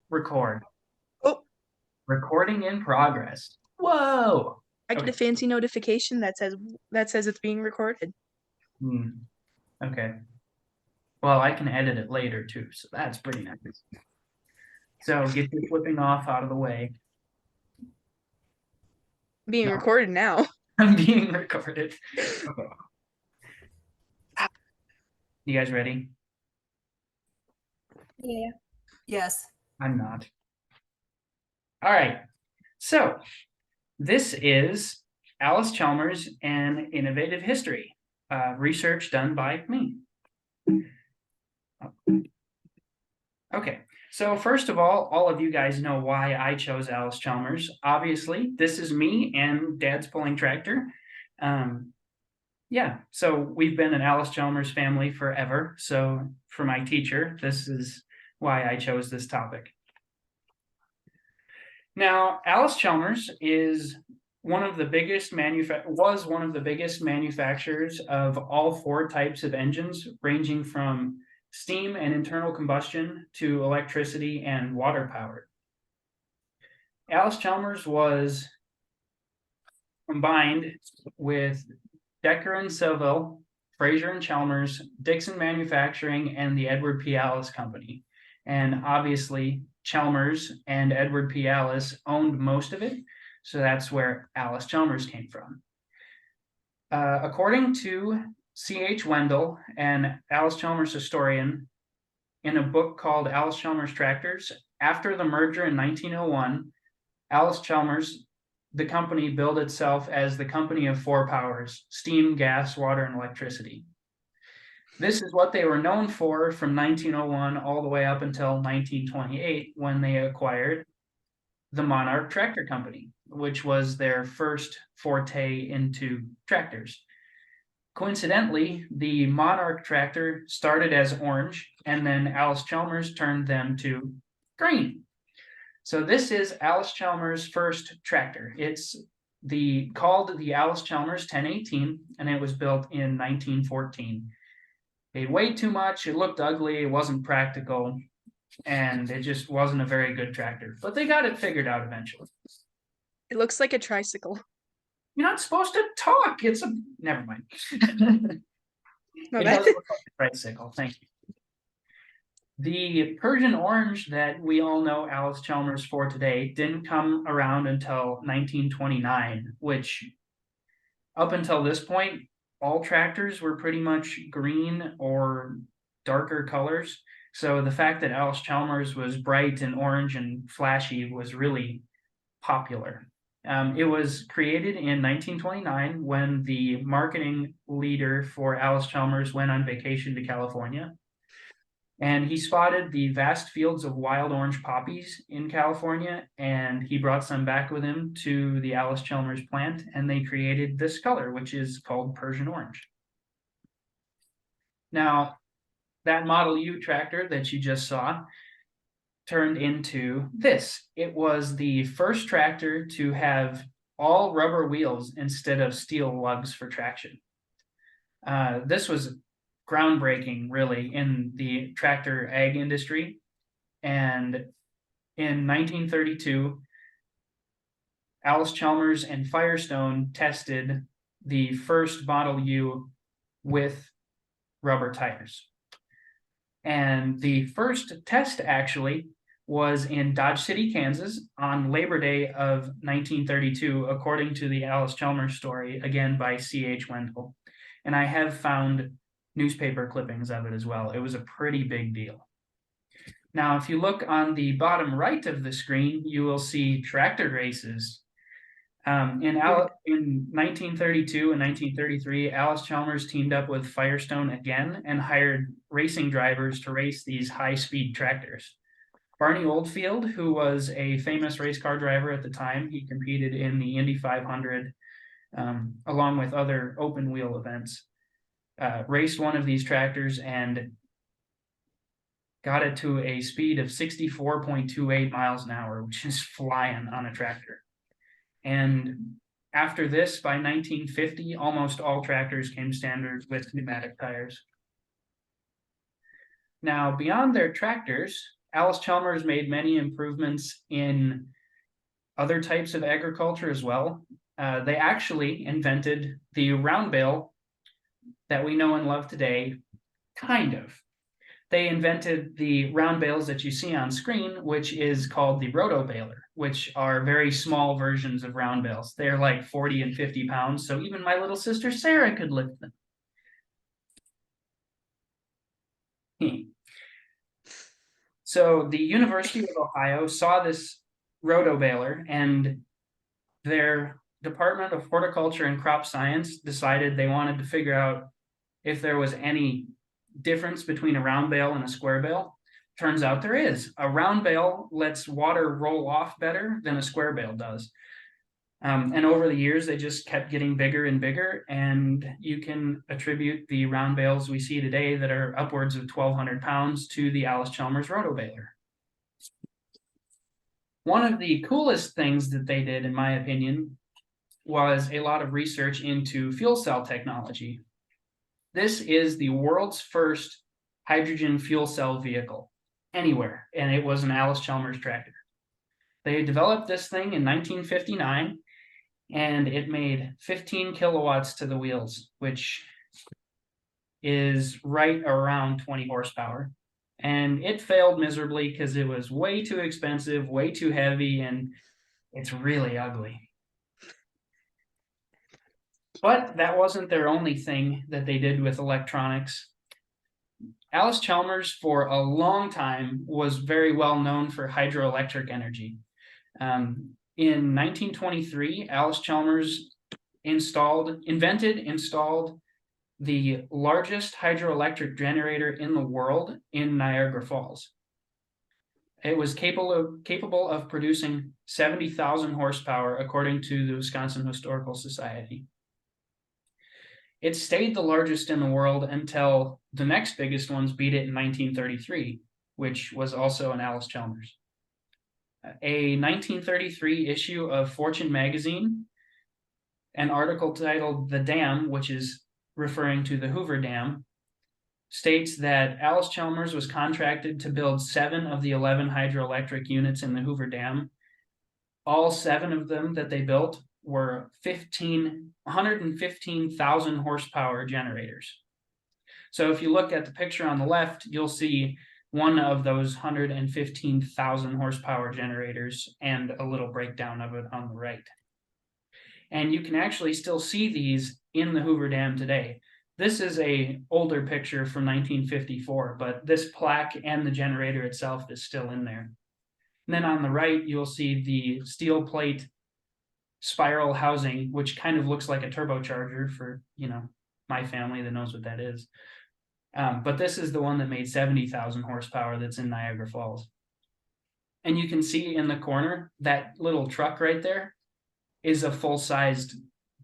Record. Oh, Recording in progress. Whoa. I get Okay. a fancy notification that says it's being recorded. Hmm. Okay. Well, I can edit it later too, so that's pretty nice. So get your flipping off out of the way. Being No, recorded now. I'm being recorded. Okay. You guys ready? Yeah. Yes. I'm not. All right. So this is Alice Chalmers and Innovative History, research done by me. Okay, so first of all of you guys know why I chose Allis Chalmers. Obviously, this is me and Dad's pulling tractor. Yeah, so we've been an Allis Chalmers family forever. So for my teacher, this is why I chose this topic. Now, Allis Chalmers is one of the biggest manufacturers of all four types of engines, ranging from steam and internal combustion to electricity and water powered. Allis Chalmers was combined with Decker and Seville, Fraser and Chalmers, Dixon Manufacturing, and the Edward P. Allis Company. And obviously, Chalmers and Edward P. Allis owned most of it, so that's where Allis Chalmers came from. According to C.H. Wendell, an Allis Chalmers historian, in a book called Allis Chalmers Tractors, after the merger in 1901, Allis Chalmers, the company, billed itself as the company of four powers: steam, gas, water, and electricity. This is what they were known for from 1901 all the way up until 1928, when they acquired the Monarch Tractor Company, which was their first forte into tractors. Coincidentally, the Monarch tractor started as orange, and then Allis Chalmers turned them to green. So this is Allis Chalmers' first tractor. It's called the Allis Chalmers 1018, and it was built in 1914. It weighed too much, it looked ugly, it wasn't practical, and it just wasn't a very good tractor. But they got it figured out eventually. It looks like a tricycle. You're not supposed to talk. It's a never mind. No, It that does look like a tricycle. Thank you. The Persian orange that we all know Allis Chalmers for today didn't come around until 1929, which up until this point, all tractors were pretty much green or darker colors. So the fact that Allis Chalmers was bright and orange and flashy was really popular. It was created in 1929 when the marketing leader for Allis Chalmers went on vacation to California. And he spotted the vast fields of wild orange poppies in California, and he brought some back with him to the Allis Chalmers plant, and they created this color, which is called Persian orange. Now, that Model U tractor that you just saw turned into this. It was the first tractor to have all rubber wheels instead of steel lugs for traction. This was groundbreaking, really, in the tractor ag industry. And in 1932, Allis Chalmers and Firestone tested the first Model U with rubber tires. And the first test actually was in Dodge City, Kansas on Labor Day of 1932, according to the Allis Chalmers story, again by C.H. Wendell. And I have found newspaper clippings of it as well. It was a pretty big deal. Now, if you look on the bottom right of the screen, you will see tractor races. In 1932 and 1933, Allis Chalmers teamed up with Firestone again and hired racing drivers to race these high-speed tractors. Barney Oldfield, who was a famous race car driver at the time, he competed in the Indy 500 along with other open wheel events, raced one of these tractors and got it to a speed of 64.28 miles an hour, which is flying on a tractor. And after this, by 1950, almost all tractors came standard with pneumatic tires. Now, beyond their tractors, Allis Chalmers made many improvements in other types of agriculture as well. They actually invented the round bale that we know and love today, kind of. They invented the round bales that you see on screen, which is called the roto baler, which are very small versions of round bales. They're like 40 and 50 pounds, so even my little sister Sarah could lift them. So the University of Ohio saw this roto baler, and their Department of Horticulture and Crop Science decided they wanted to figure out if there was any difference between a round bale and a square bale. Turns out there is. A round bale lets water roll off better than a square bale does. And over the years, they just kept getting bigger and bigger, and you can attribute the round bales we see today that are upwards of 1,200 pounds to the Allis Chalmers roto baler. One of the coolest things that they did, in my opinion, was a lot of research into fuel cell technology. This is the world's first hydrogen fuel cell vehicle anywhere, and it was an Allis Chalmers tractor. They developed this thing in 1959, and it made 15 kilowatts to the wheels, which is right around 20 horsepower. And it failed miserably because it was way too expensive, way too heavy, and it's really ugly. But that wasn't their only thing that they did with electronics. Allis Chalmers, for a long time, was very well known for hydroelectric energy. In 1923, Allis Chalmers installed the largest hydroelectric generator in the world in Niagara Falls. It was capable of producing 70,000 horsepower, according to the Wisconsin Historical Society. It stayed the largest in the world until the next biggest ones beat it in 1933, which was also an Allis Chalmers. A 1933 issue of Fortune magazine, an article titled "The Dam," which is referring to the Hoover Dam, states that Allis Chalmers was contracted to build 7 of the 11 hydroelectric units in the Hoover Dam. All 7 of them that they built were 115,000 horsepower generators. So if you look at the picture on the left, you'll see one of those 115,000 horsepower generators and a little breakdown of it on the right. And you can actually still see these in the Hoover Dam today. This is an older picture from 1954, but this plaque and the generator itself is still in there. And then on the right, you'll see the steel plate spiral housing, which kind of looks like a turbocharger for, my family that knows what that is. But this is the one that made 70,000 horsepower that's in Niagara Falls. And you can see in the corner, that little truck right there is a full-sized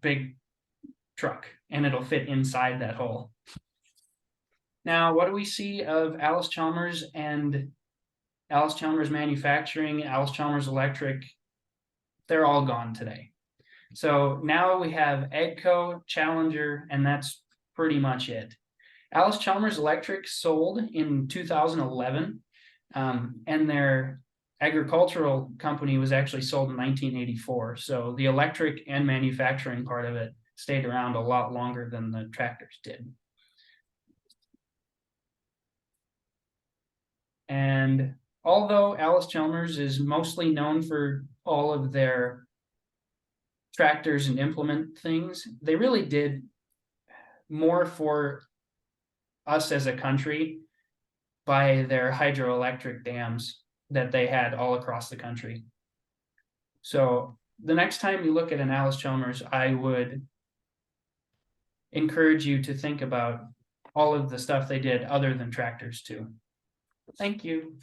big truck, and it'll fit inside that hole. Now, what do we see of Allis Chalmers and Allis Chalmers Manufacturing, Allis Chalmers Electric? They're all gone today. So now we have AGCO, Challenger, and that's pretty much it. Allis Chalmers Electric sold in 2011, and their agricultural company was actually sold in 1984. So the electric and manufacturing part of it stayed around a lot longer than the tractors did. And although Allis Chalmers is mostly known for all of their tractors and implement things, they really did more for us as a country by their hydroelectric dams that they had all across the country. So the next time you look at an Allis Chalmers, I would encourage you to think about all of the stuff they did other than tractors too. Thank you.